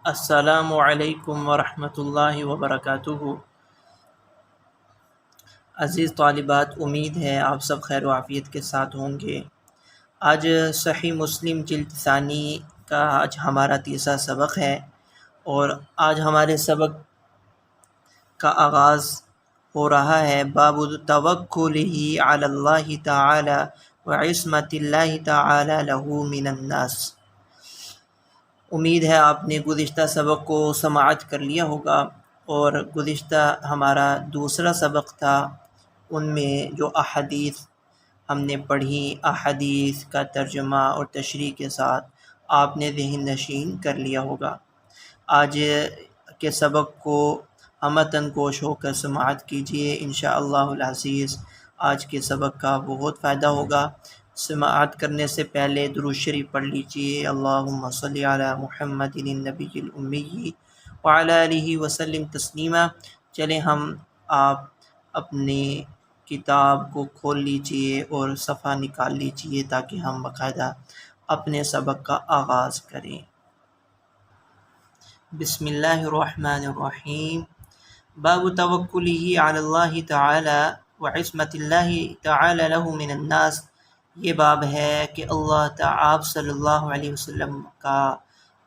السلام علیکم ورحمۃ اللہ وبرکاتہ۔ عزیز طالبات، امید ہے آپ سب خیر و عافیت کے ساتھ ہوں گے۔ آج صحیح مسلم جلد ثانی کا ہمارا تیسرا سبق ہے، اور آج ہمارے سبق کا آغاز ہو رہا ہے باب توکلہ علی اللہ تعالی وعصمت اللہ تعالی لہ من الناس۔ امید ہے آپ نے گزشتہ سبق کو سماعت کر لیا ہوگا، اور گزشتہ ہمارا دوسرا سبق تھا، ان میں جو احادیث ہم نے پڑھی، احادیث کا ترجمہ اور تشریح کے ساتھ آپ نے ذہن نشین کر لیا ہوگا۔ آج کے سبق کو ہمتاً کوش ہو کر سماعت کیجیے، انشاءاللہ العزیز آج کے سبق کا بہت فائدہ ہوگا۔ سماعت کرنے سے پہلے درود شریف پڑھ لیجیے، اللہم صلی علی محمد النبی الامی وعلی آلہ وسلم تسلیما۔ چلیں آپ اپنی کتاب کو کھول لیجیے اور صفحہ نکال لیجیے تاکہ ہم باقاعدہ اپنے سبق کا آغاز کریں۔ بسم اللہ الرحمن الرحیم۔ باب توکلہ علی اللہ تعالی وعصمت اللہ تعالی لہ من الناس۔ یہ باب ہے کہ آپ صلی اللہ علیہ وسلم کا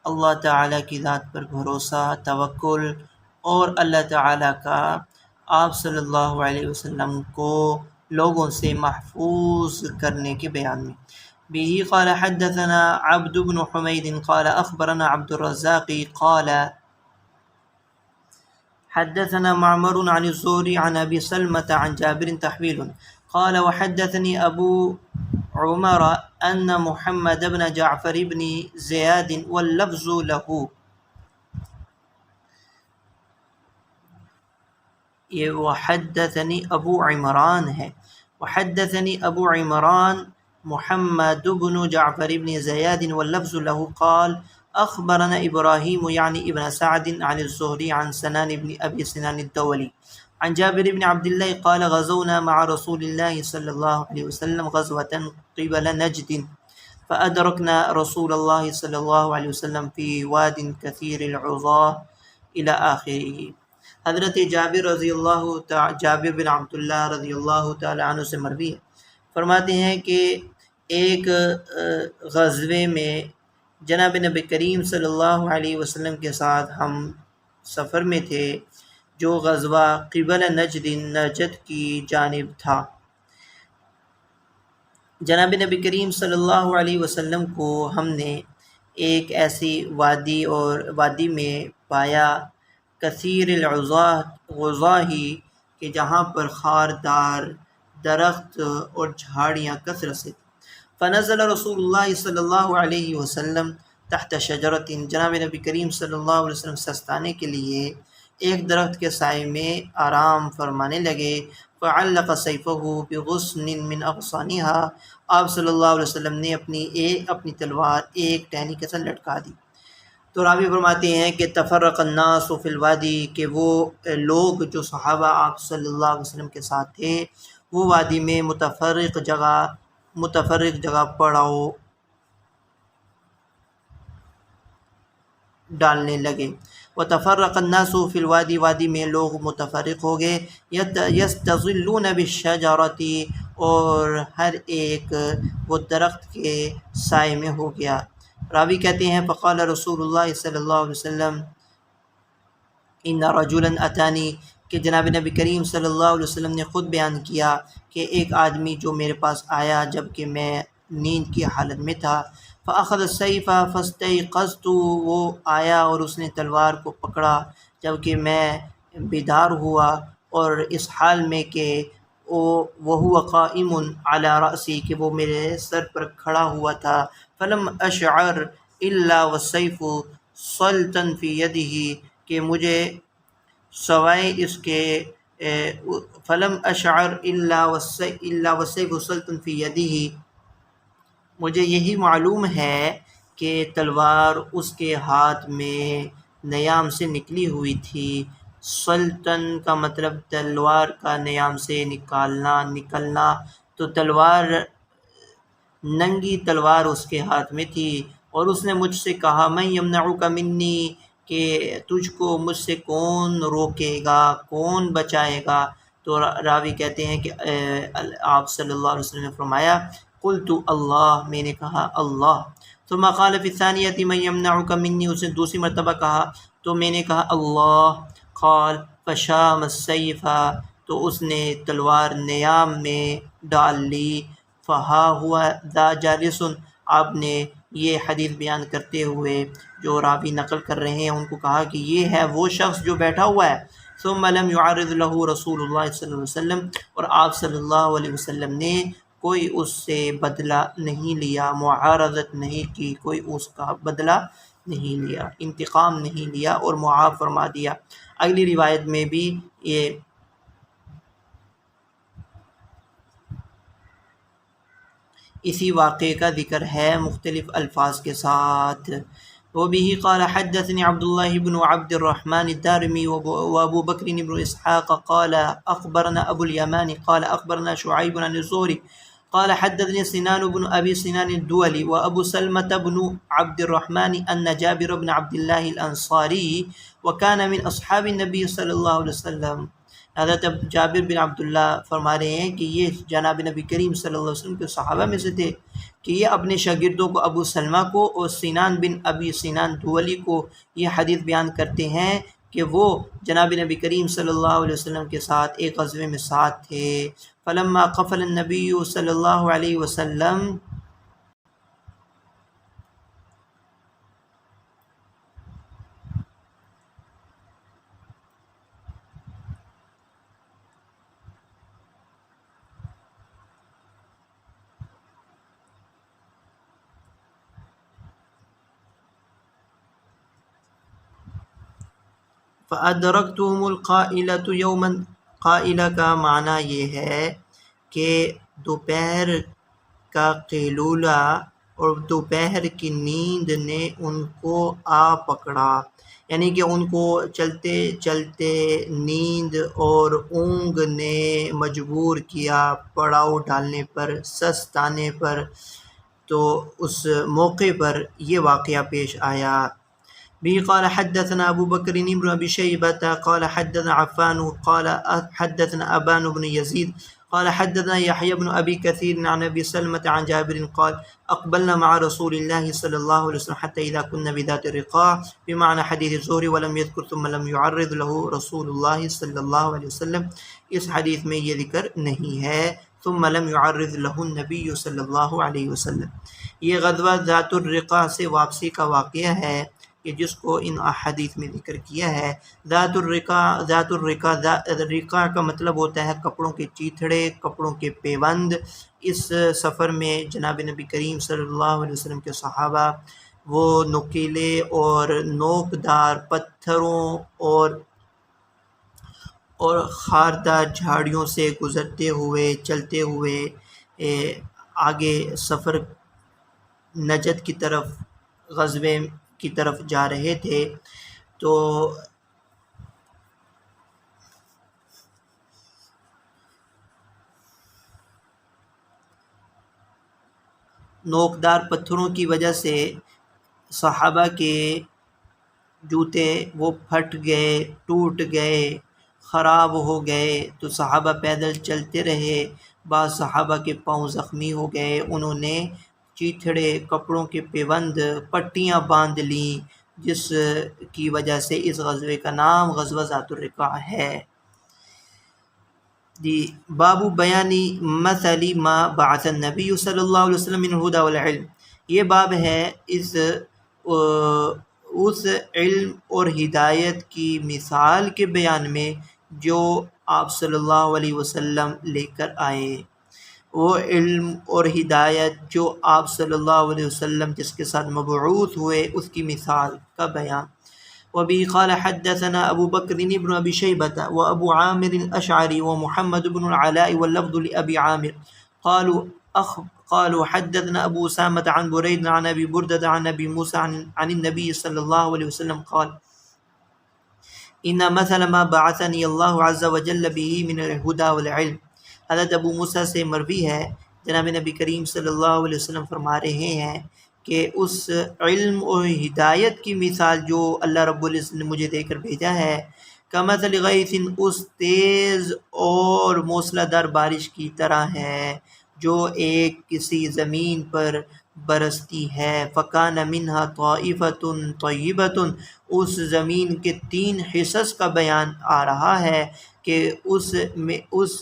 اللہ تعالیٰ کی ذات پر بھروسہ، توکل، اور اللہ تعالیٰ کا آپ صلی اللہ علیہ وسلم کو لوگوں سے محفوظ کرنے کے بیان میں۔ به قال حدثنا عبد بن حمید قال اخبرنا عبد الرزاق قال حدثنا معمر عن الزهري عن ابي سلمة عن جابر تحويل قال وحدثني ابو عمر ان محمد بن جعفر بن زياد واللفظ له۔ یہ وحدثنی ابو عمران ہے، وحدثنی ابو عمران محمد بن جعفر بن زیاد واللفظ له قال اخبرنا ابراہیم یعنی ابن سعد عن الزہری عن سنان بن ابی سنان الدولی عن جابر بن عبد الله قال غزونا مع رسول الله صلی اللہ علیہ وسلم غزوة قبل نجد فأدركنا رسول الله صلی اللہ علیہ وسلم في واد كثير العظاه الى آخره۔ حضرت جابر بن عبداللہ رضی اللہ تعالیٰ عنہ سے مروی ہے، فرماتے ہیں کہ ایک غزوے میں جناب نبی کریم صلی اللہ علیہ وسلم کے ساتھ ہم سفر میں تھے، جو غزوہ قبل نجد کی جانب تھا۔ جناب نبی کریم صلی اللہ علیہ وسلم کو ہم نے ایک ایسی وادی میں پایا، کثیر العظاہ، کہ جہاں پر خاردار درخت اور جھاڑیاں کثرت سے۔ فنزل رسول اللہ صلی اللہ علیہ وسلم تحت شجرۃ، جناب نبی کریم صلی اللہ علیہ وسلم سستانے کے لیے ایک درخت کے سائے میں آرام فرمانے لگے۔ فعلق سیفہ بغصن من اغصانها، آپ صلی اللہ علیہ وسلم نے اپنی تلوار ایک ٹہنی کے ساتھ لٹکا دی۔ تو راوی فرماتے ہیں کہ تفرق الناس فی الوادی، کہ وہ لوگ جو صحابہ آپ صلی اللہ علیہ وسلم کے ساتھ تھے وہ وادی میں متفرق جگہ پڑاؤ ڈالنے لگے۔ وتفرق الناس فی الوادی، وادی میں لوگ متفرق ہو گئے۔ یستظلون بالشجرۃ، اور ہر ایک وہ درخت کے سائے میں ہو گیا۔ راوی کہتے ہیں فقال رسول اللہ صلی اللہ علیہ وسلم ان رجلا اتانی، کہ جناب نبی کریم صلی اللہ علیہ وسلم نے خود بیان کیا کہ ایک آدمی جو میرے پاس آیا جبکہ میں نیند کی حالت میں تھا۔ فاخذ السیف فاستيقظت، وہ آیا اور اس نے تلوار کو پکڑا جبکہ میں بیدار ہوا، اور اس حال میں کہ وهو قائم على رأسی، کہ وہ میرے سر پر کھڑا ہوا تھا۔ فلم اشعر الا والسيف سلطا في يده، کہ مجھے سوائے اس کے فلم اشعر الا والسيف سلطا في يده، مجھے یہی معلوم ہے کہ تلوار اس کے ہاتھ میں نیام سے نکلی ہوئی تھی۔ سلطن کا مطلب تلوار کا نیام سے نکلنا، تو تلوار ننگی تلوار اس کے ہاتھ میں تھی، اور اس نے مجھ سے کہا من یمنعک منی، کہ تجھ کو مجھ سے کون روکے گا، کون بچائے گا؟ تو راوی کہتے ہیں کہ آپ صلی اللہ علیہ وسلم نے فرمایا قلت اللہ، میں نے کہا اللہ۔ ثم قال فی الثانیۃ من یمنعک منی، اس نے دوسری مرتبہ کہا تو میں نے کہا اللہ۔ قال فشام السیف، تو اس نے تلوار نیام میں ڈال لی۔ فہا ہوا ذا جالس، آپ نے یہ حدیث بیان کرتے ہوئے جو راوی نقل کر رہے ہیں ان کو کہا کہ یہ ہے وہ شخص جو بیٹھا ہوا ہے۔ ثم لم يعرض له رسول اللہ صلی اللہ علیہ وسلم، اور آپ صلی اللہ علیہ وسلم نے کوئی اس سے بدلہ نہیں لیا، معارضت نہیں کی، کوئی اس کا بدلہ نہیں لیا، انتقام نہیں لیا اور معاف فرما دیا۔ اگلی روایت میں بھی یہ اسی واقعے کا ذکر ہے مختلف الفاظ کے ساتھ۔ وبه قال حدثني عبد الله بن عبد الرحمن الدارمي وابو بكر بن اسحاق قال اخبرنا ابو اليمان قال اخبرنا شعيب عن الزهري قال حدثني سنان بن ابي سنان الدولي وابو سلمة بن عبد الرحمن ان جابر بن عبد الله الانصاري وكان من اصحاب النبي صلی اللہ علیہ وسلم، حضرت جابر بن عبداللہ فرما رہے ہیں کہ یہ جناب نبی کریم صلی اللہ علیہ وسلم کے صحابہ میں سے تھے کہ یہ اپنے شاگردوں کو ابو سلمہ کو اور سنان بن ابی سنان دولی کو یہ حدیث بیان کرتے ہیں کہ وہ جناب نبی کریم صلی اللہ علیہ وسلم کے ساتھ ایک غزوے میں ساتھ تھے۔ فلما قفل النبی صلی اللہ علیہ وسلم، فَأَدْرَكْتُهُمُ الْقَائِلَةُ يَوْمًا، قائلہ کا معنی یہ ہے کہ دوپہر کا قیلولہ اور دوپہر کی نیند نے ان کو آ پکڑا، یعنی کہ ان کو چلتے چلتے نیند اور اونگ نے مجبور کیا پڑاؤ ڈالنے پر، سستانے پر، تو اس موقع پر یہ واقعہ پیش آیا۔ به قال حدثنا ابو بکر بن ابی شیبہ قال حدثنا عفان قال حدثنا ابان بن یزید قال حدثنا یحیی بن ابی کثیر عن ابی سلمة عن جابر قال اقبلنا مع رسول اللہ صلی اللہ علیہ وسلم حتى اذا كنا بذات الرقاع بمعنى حدیث الزہری ولم يذكر ثم لم يعرض له رسول اللہ صلی اللہ علیہ وسلم، اس حدیث میں یہ ذکر نہیں ہے ثم لم يعرض له النبی صلی اللہ علیہ وسلم۔ یہ غزوہ ذات الرقاع سے واپسی کا واقعہ ہے کہ جس کو ان احادیث میں ذکر کیا ہے۔ ذات الرقاع کا مطلب ہوتا ہے کپڑوں کے چیتھڑے، کپڑوں کے پیوند۔ اس سفر میں جناب نبی کریم صلی اللہ علیہ وسلم کے صحابہ وہ نوکیلے اور نوکدار پتھروں اور خاردار جھاڑیوں سے گزرتے ہوئے، چلتے ہوئے آگے سفر نجد کی طرف، غزوے کی طرف جا رہے تھے۔ تو نوکدار پتھروں کی وجہ سے صحابہ کے جوتے وہ پھٹ گئے، ٹوٹ گئے، خراب ہو گئے، تو صحابہ پیدل چلتے رہے۔ بعض صحابہ کے پاؤں زخمی ہو گئے، انہوں نے چیتھڑے، کپڑوں کے پیوند، پٹیاں باندھ لیں، جس کی وجہ سے اس غزوے کا نام غزوہ ذات الرقاع ہے۔ باب بیانی مثل ما بعث النبی صلی اللہ علیہ وسلم من الہدی والعلم، یہ باب ہے اس علم اور ہدایت کی مثال کے بیان میں جو آپ صلی اللہ علیہ وسلم لے کر آئے، وہ علم اور ہدایت جو آپ صلی اللہ علیہ وسلم جس کے ساتھ مبعوث ہوئے اس کی مثال کا بیان۔ وبه قال حدثنا ابو بکر بن ابی شیبہ وابو عامر الاشعری ومحمد بن العلاء واللفظ لابی عامر قالوا حدثنا ابو اسامة عن بريد عن ابي بردة عن ابي موسى عن النبي صلی اللہ علیہ وسلم قال ان مثل ما بعثني الله عز وجل به من الهدى والعلم، حضرت ابو موسیٰ سے مروی ہے، جناب نبی کریم صلی اللہ علیہ وسلم فرما رہے ہیں کہ اس علم اور ہدایت کی مثال جو اللہ رب العزت نے مجھے دے کر بھیجا ہے، کمثل غیث، اس تیز اور موسلا دھار بارش کی طرح ہے جو ایک کسی زمین پر برستی ہے، فکان منہا طائفۃ طیبۃ، اس زمین کے 3 حصص کا بیان آ رہا ہے کہ اس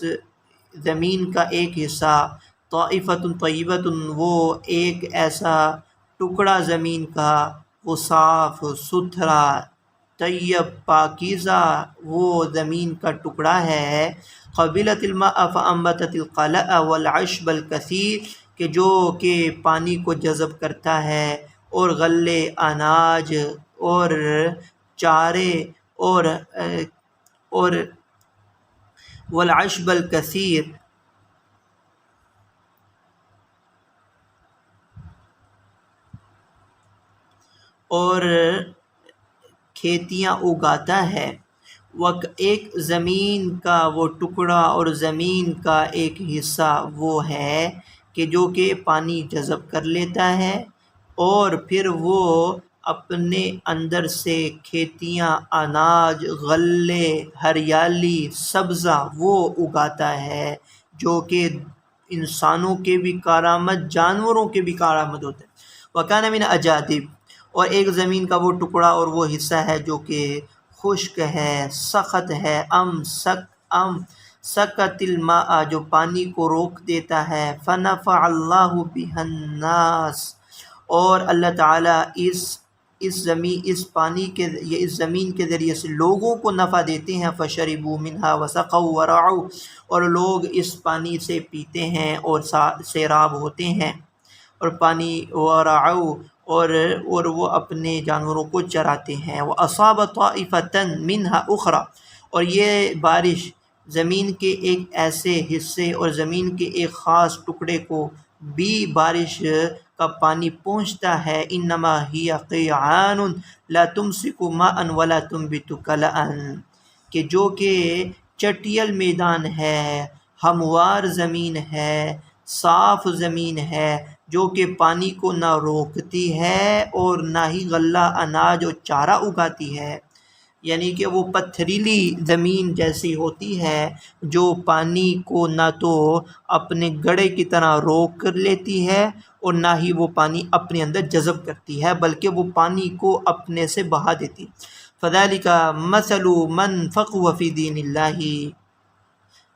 زمین کا ایک حصہ طائفۃ طیبۃ، وہ ایک ایسا ٹکڑا زمین کا، وہ صاف ستھرا طیب پاکیزہ وہ زمین کا ٹکڑا ہے، قبلت الماء فانبتت القلع والعشب الکثیر، کہ جو کہ پانی کو جذب کرتا ہے اور غلے، اناج اور چارے اور والعشب الکثیر، اور کھیتیاں اگاتا ہے۔ ایک زمین کا وہ ٹکڑا اور زمین کا ایک حصہ وہ ہے کہ جو کہ پانی جذب کر لیتا ہے اور پھر وہ اپنے اندر سے کھیتیاں، اناج، غلے، ہریالی، سبزہ وہ اگاتا ہے جو کہ انسانوں کے بھی کارآمد، جانوروں کے بھی کارآمد ہوتے ہیں۔ وَكَانَ مِنْ أَجَادِبِ، اور ایک زمین کا وہ ٹکڑا اور وہ حصہ ہے جو کہ خشک ہے، سخت ہے، سکت الماء، جو پانی کو روک دیتا ہے، فنفع اللہ بہ الناس، اور اللہ تعالیٰ اس زمین کے ذریعے سے لوگوں کو نفع دیتے ہیں، فشربوا منہا وسقوا ورعوا، اور لوگ اس پانی سے پیتے ہیں اور سیراب ہوتے ہیں، اور پانی ورعوا، اور وہ اپنے جانوروں کو چراتے ہیں، وَأَصَابَ طَائِفَةً مِّنْهَا أُخْرَى، اور یہ بارش زمین کے ایک ایسے حصے اور زمین کے ایک خاص ٹکڑے کو بھی بارش کا پانی پہنچتا ہے، انما ہی قیعان لا تمسک ماء ولا تنبت کلأ، کہ جو کہ چٹیل میدان ہے، ہموار زمین ہے، صاف زمین ہے، جو کہ پانی کو نہ روکتی ہے اور نہ ہی غلہ، اناج اور چارہ اگاتی ہے، یعنی کہ وہ پتھریلی زمین جیسی ہوتی ہے جو پانی کو نہ تو اپنے گڑھے کی طرح روک کر لیتی ہے اور نہ ہی وہ پانی اپنے اندر جذب کرتی ہے بلکہ وہ پانی کو اپنے سے بہا دیتی۔ فَذَلِكَ مَثَلُ مَنْ فَقِهَ فِي دِينِ اللَّهِ،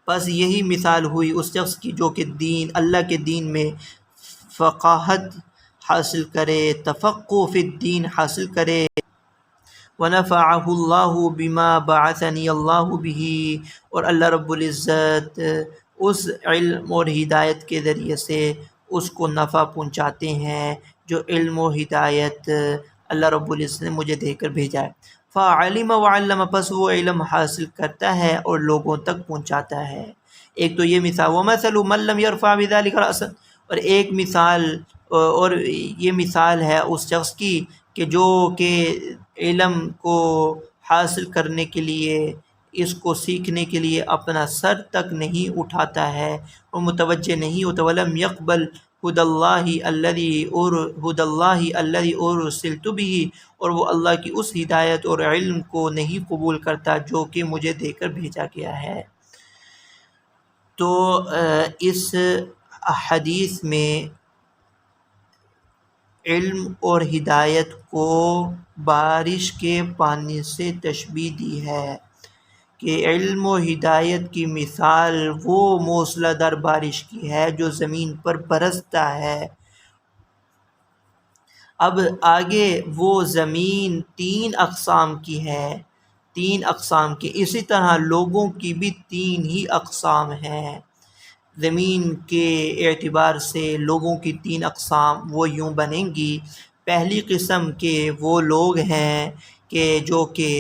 بس یہی مثال ہوئی اس شخص کی جو کہ اللہ کے دین میں فقاہت حاصل کرے، تفقہ فی الدین حاصل کرے، وَنَفَعَهُ اللَّهُ بِمَا بَعَثَنِيَ اللَّهُ بِهِ، اور اللہ رب العزت اس علم اور ہدایت کے ذریعے سے اس کو نفع پہنچاتے ہیں جو علم و ہدایت اللہ رب العزت نے مجھے دے کر بھیجا ہے۔ فَعَلِمَ وَعَلَّمَ، پس وہ علم حاصل کرتا ہے اور لوگوں تک پہنچاتا ہے۔ ایک تو یہ مثال، وَمَثَلُ مَن لَّمْ يَرْفَعْ بِذَلِكَ رَأْسًا، اور ایک مثال، اور یہ مثال ہے اس شخص کی کہ جو کہ علم کو حاصل کرنے کے لیے، اس کو سیکھنے کے لیے اپنا سر تک نہیں اٹھاتا ہے اور متوجہ نہیں ہوتا، وَلَمْ يَقْبَلْ هُدَى اللَّهِ الَّذِي أُرْسِلْتُ بِهِ، اور وہ اللہ کی اس ہدایت اور علم کو نہیں قبول کرتا جو کہ مجھے دے کر بھیجا گیا ہے۔ تو اس حدیث میں علم اور ہدایت کو بارش کے پانی سے تشبیہ دی ہے کہ علم و ہدایت کی مثال وہ موسلا دھار بارش کی ہے جو زمین پر برستا ہے۔ اب آگے وہ زمین 3 اقسام کی ہے، 3 اقسام کی، اسی طرح لوگوں کی بھی 3 ہی اقسام ہیں۔ زمین کے اعتبار سے لوگوں کی 3 اقسام وہ یوں بنیں گی۔ پہلی قسم کے وہ لوگ ہیں کہ جو کہ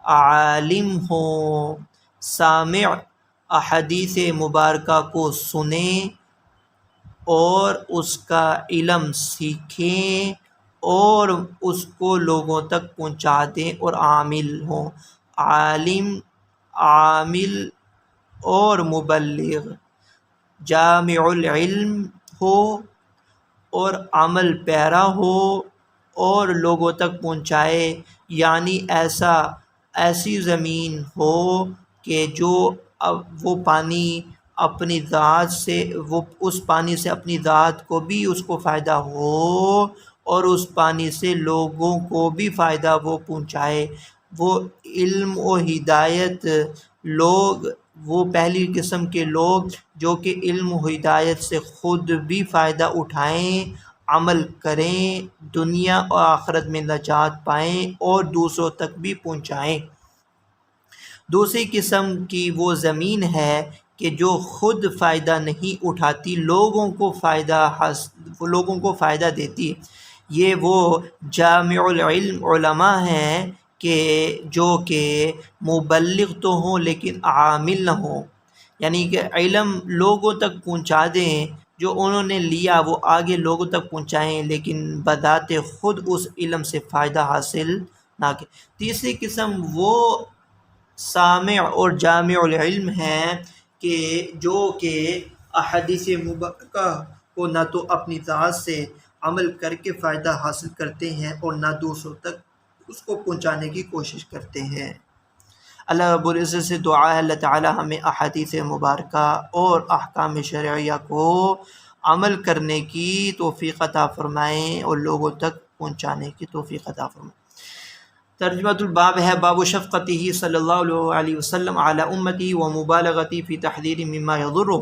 عالم ہوں، سامع احادیث مبارکہ کو سنیں اور اس کا علم سیکھیں اور اس کو لوگوں تک پہنچا دیں اور عامل ہوں، عالم، عامل اور مبلغ، جامع العلم ہو اور عمل پیرا ہو اور لوگوں تک پہنچائے، یعنی ایسی زمین ہو کہ جو وہ پانی اپنی ذات سے، وہ اس پانی سے اپنی ذات کو بھی اس کو فائدہ ہو اور اس پانی سے لوگوں کو بھی فائدہ وہ پہنچائے۔ وہ علم و ہدایت لوگ، وہ پہلی قسم کے لوگ جو کہ علم و ہدایت سے خود بھی فائدہ اٹھائیں، عمل کریں، دنیا اور آخرت میں نجات پائیں اور دوسروں تک بھی پہنچائیں۔ دوسری قسم کی وہ زمین ہے کہ جو خود فائدہ نہیں اٹھاتی، لوگوں کو فائدہ دیتی ہے۔ یہ وہ جامع العلم علماء ہیں کہ جو کہ مبلغ تو ہوں لیکن عامل نہ ہوں، یعنی کہ علم لوگوں تک پہنچا دیں، جو انہوں نے لیا وہ آگے لوگوں تک پہنچائیں لیکن بذات خود اس علم سے فائدہ حاصل نہ کریں۔ تیسری قسم وہ سامع اور جامع العلم ہیں کہ جو کہ احادیث مبارکہ کو نہ تو اپنی ذات سے عمل کر کے فائدہ حاصل کرتے ہیں اور نہ دوسروں تک اس کو پہنچانے کی کوشش کرتے ہیں۔ اللہ رب العزت سے دعا ہے اللہ تعالی ہمیں احادیث مبارکہ اور احکام شرعیہ کو عمل کرنے کی توفیق عطا فرمائیں اور لوگوں تک پہنچانے کی توفیق عطا فرمائیں۔ ترجمۃ الباب ہے باب شفقتہ صلی اللہ علیہ وسلم علی امتی و مبالغتی فی تحذیر مما یضرہ۔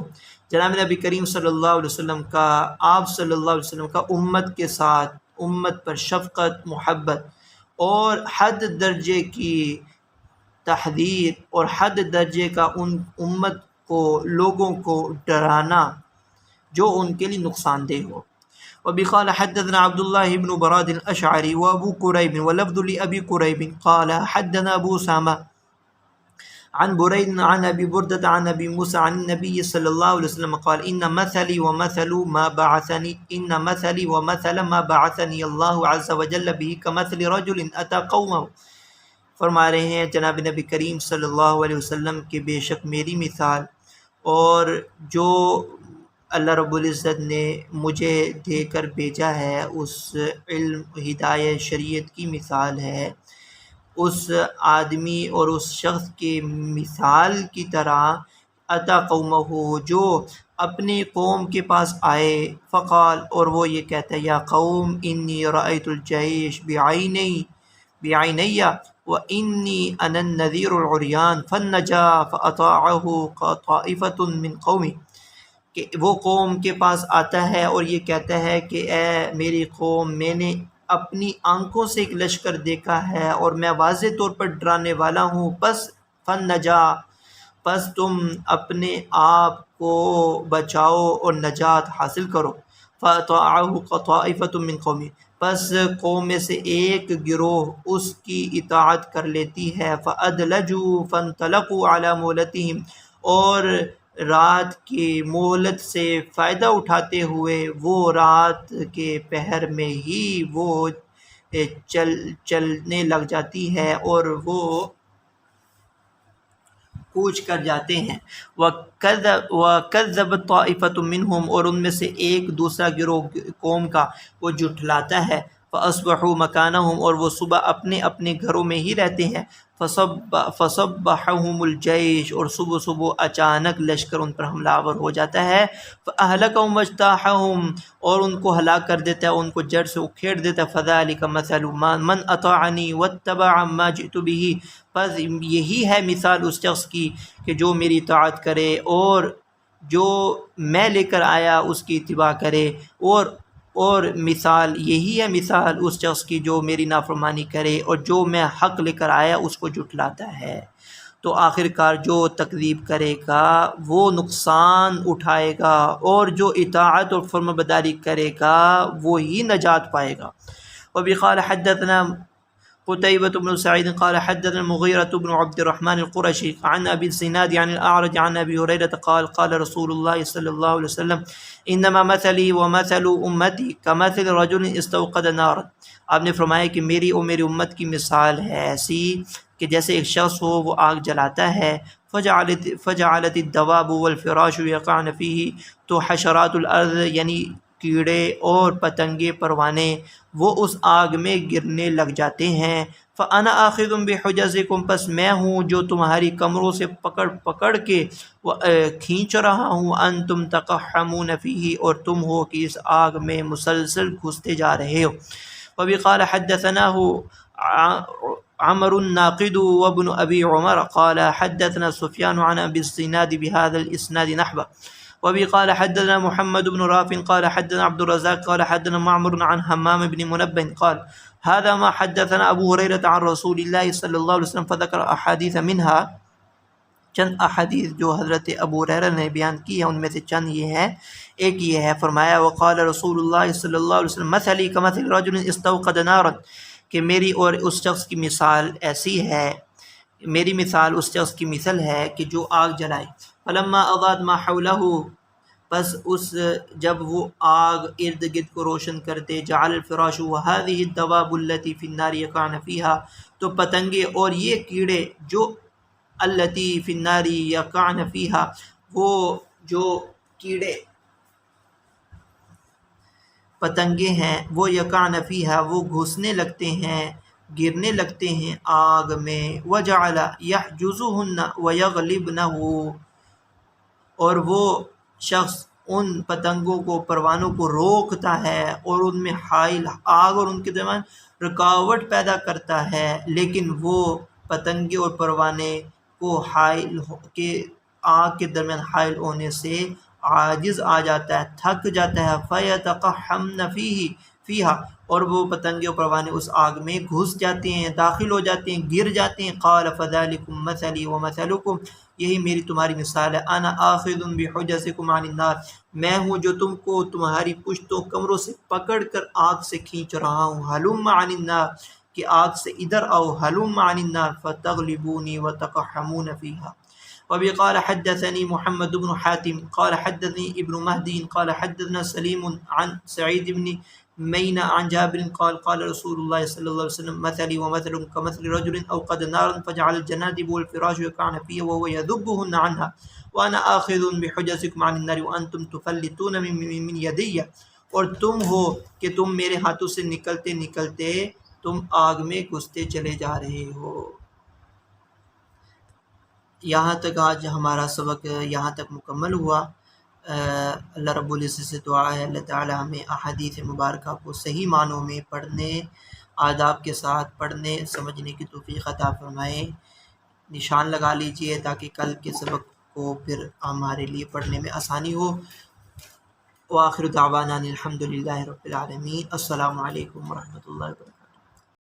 جناب نبی کریم صلی اللہ علیہ وسلم کا، آپ صلی اللہ علیہ وسلم کا امت کے ساتھ، امت پر شفقت، محبت اور حد درجے کی تحذیر اور حد درجے کا ان امت کو، لوگوں کو ڈرانا جو ان کے لیے نقصان دہ ہو۔ وبه قال حدثنا عبد الله بن براد الأشعري وأبو كريب ولفظ لأبي كريب قال حدثنا أبو أسامة عن بريد عن أبي بردة عن أبي موسى عن النبي صلى الله عليه وسلم قال إن مثلي ومثل ما بعثني الله عز وجل به كمثل رجل أتى قومه۔ فرما رہے ہیں جناب نبی کریم صلی اللہ علیہ وسلم کہ بے شک میری مثال اور جو اللہ رب العزت نے مجھے دے کر بھیجا ہے اس علم، ہدایت، شریعت کی مثال ہے اس آدمی اور اس شخص کی مثال کی طرح، عطا قومہ، جو اپنی قوم کے پاس آئے، فقال، اور وہ یہ کہتا ہے، یا قوم انی رأیت الجیش بعینی وانی انا النذیر العریان فنجا فاطاعه طائفة من قومی۔ کہ وہ قوم کے پاس آتا ہے اور یہ کہتا ہے کہ اے میری قوم، میں نے اپنی آنکھوں سے ایک لشکر دیکھا ہے اور میں واضح طور پر ڈرانے والا ہوں، پس فنجا، پس تم اپنے آپ کو بچاؤ اور نجات حاصل کرو۔ فَأَطَاعَهُ طَائِفَةٌ مِّن قَوْمِهِ، پس قوم میں سے ایک گروہ اس کی اطاعت کر لیتی ہے۔ فَأَدْلَجُوا فَانْطَلَقُوا عَلَى مُهْلَتِهِمْ، اور رات کی مہلت سے فائدہ اٹھاتے ہوئے وہ رات کے پہر میں ہی وہ چلنے لگ جاتی ہے اور وہ کوچ کر جاتے ہیں۔ وَكَذَّبَتْ طَائِفَةٌ مِّنْهُمْ، اور ان میں سے ایک دوسرا گروہ قوم کا وہ جھٹلاتا ہے۔ فَأَصْبَحُوا مَكَانَهُمْ، اور وہ صبح اپنے اپنے گھروں میں ہی رہتے ہیں۔ فَصَبَّحَهُمُ الْجَيْشُ، اور صبح صبح اچانک لشکر ان پر حملہ آور ہو جاتا ہے۔ فَأَهْلَكَهُمْ وَاجْتَاحَهُمْ، اور ان کو ہلاک کر دیتا ہے، ان کو جڑ سے اکھیڑ دیتا ہے۔ فَذَلِكَ مَثَلُ مَنْ أَطَاعَنِي وَاتَّبَعَ مَا جِئْتُ بِهِ، پس یہی ہے مثال اس شخص کی کہ جو میری اطاعت کرے اور جو میں لے کر آیا اس کی اتباع کرے، اور مثال یہی ہے مثال اس شخص کی جو میری نافرمانی کرے اور جو میں حق لے کر آیا اس کو جھٹلاتا ہے۔ تو آخر کار جو تکذیب کرے گا وہ نقصان اٹھائے گا، اور جو اطاعت اور فرمانبرداری کرے گا وہی نجات پائے گا۔ وبه قال حدثنا قتيبة بن سعيد قال حدثنا المغيرة بن عبد الرحمن القرشي عن أبي الزناد عن الأعرج عن أبي هريرة قال قال رسول الله صلى الله عليه وسلم إنما مثلي ومثل أمتي كمثل رجل استوقد نارا۔ آپ نے فرمایا کہ میری اور میری امت کی مثال ہے ایسی کہ جیسے ایک شخص ہو وہ آگ جلاتا ہے، فجعلت الدواب والفراش يقعن فيه، تو حشرات الارض یعنی کیڑے اور پتنگے پروانے وہ اس آگ میں گرنے لگ جاتے ہیں۔ فَأَنَا آخِذٌ بِحُجَزِكُمْ، پس میں ہوں جو تمہاری کمروں سے پکڑ پکڑ کے کھینچ رہا ہوں۔ وَأَنْتُمْ تَقَحَّمُونَ فِيهِ، اور تم ہو کہ اس آگ میں مسلسل گھستے جا رہے ہو۔ وَبِهِ قَالَ حَدَّثَنَاهُ عمر الناقد وابن أبي عمر قال حدثنا سفيان عن أبي الزناد بهذا الإسناد نحوه. وبه قال حدثنا محمد بن رافع قال حدثنا عبد الرزاق قال حدثنا معمر عن همام بن منبه قال هذا ما حدثنا أبو هريرة عن رسول الله صلى الله عليه وسلم فذكر أحاديث منها، چند احادیث جو حضرت ابو ہریرہ نے بیان کی ہیں ان میں سے چند یہ ہیں۔ ایک یہ ہے، فرمایا وقال رسول اللہ صلی اللہ علیہ وسلم مثلی کمثل رجل استوقد نارا، کہ میری اور اس شخص کی مثال ایسی ہے، میری مثال اس شخص کی مثل ہے کہ جو آگ جلائے۔ فلما اضاءت ما حولہ، پس اس جب وہ آگ ارد گرد کو روشن کر دے، جعل الفراش وهذه الدواب التي في النار يقعن فيها، تو پتنگے اور یہ کیڑے جو التي في النار يقعن فيها، وہ جو کیڑے پتنگے ہیں وہ یقعن فیہا، وہ گھسنے لگتے ہیں، گرنے لگتے ہیں آگ میں۔ وجعل یحجزہن ویغلبنہ، اور وہ شخص ان پتنگوں کو پروانوں کو روکتا ہے اور ان میں حائل آگ اور ان کے درمیان رکاوٹ پیدا کرتا ہے، لیکن وہ پتنگے اور پروانے کو حائل کے آگ کے درمیان حائل ہونے سے عاجز آ جاتا ہے، تھک جاتا ہے۔ فَيَتَقَحَّمْنَ فِيهَا، اور وہ پتنگے اور پروانے اس آگ میں گھس جاتے ہیں، داخل ہو جاتے ہیں، گر جاتے ہیں۔ قَالَ فَذَلِكُمْ مَثَلِي وَمَثَلُكُمْ، یہی میری تمہاری مثال ہے۔ أَنَا آخِذٌ بِحُجَزِكُمْ عَنِ النَّارِ، میں ہوں جو تم کو تمہاری پشتوں کمروں سے پکڑ کر آگ سے کھینچ رہا ہوں۔ هَلُمَّ عَنِ النَّارِ، کہ آگ سے ادھر آؤ۔ هَلُمَّ عَنِ النَّارِ فَتَغْلِبُونِي وَتَقَحَّمُونَ فِيهَا۔ وبه قال حدثني محمد بن حاتم قال حدثني ابن مهدي قال حدثنا سليم عن سعيد بن مينة عن جابر قال قال رسول الله صلى الله عليه وسلم مثلي ومثلكم كمثل رجل أوقد نارا فجعل الجنادب والفراش يقعن فيها وهو يذبهن عنها وأنا آخذ بحجزكم عن النار وأنتم تفلتون من يدي، اور تم ہو کہ تم میرے ہاتھوں سے نکلتے نکلتے تم آگ میں گھستے چلے جا رہے ہو۔ یہاں تک آج ہمارا سبق یہاں تک مکمل ہوا۔ اللہ رب العزت سے دعا ہے اللہ تعالی ہمیں احادیث مبارکہ کو صحیح معنوں میں پڑھنے، آداب کے ساتھ پڑھنے سمجھنے کی توفیق عطا فرمائے۔ نشان لگا لیجئے تاکہ کل کے سبق کو پھر ہمارے لیے پڑھنے میں آسانی ہو۔ وآخر دعوانا الحمد للہ رب العالمین۔ السلام علیکم ورحمۃ اللہ وبرکاتہ۔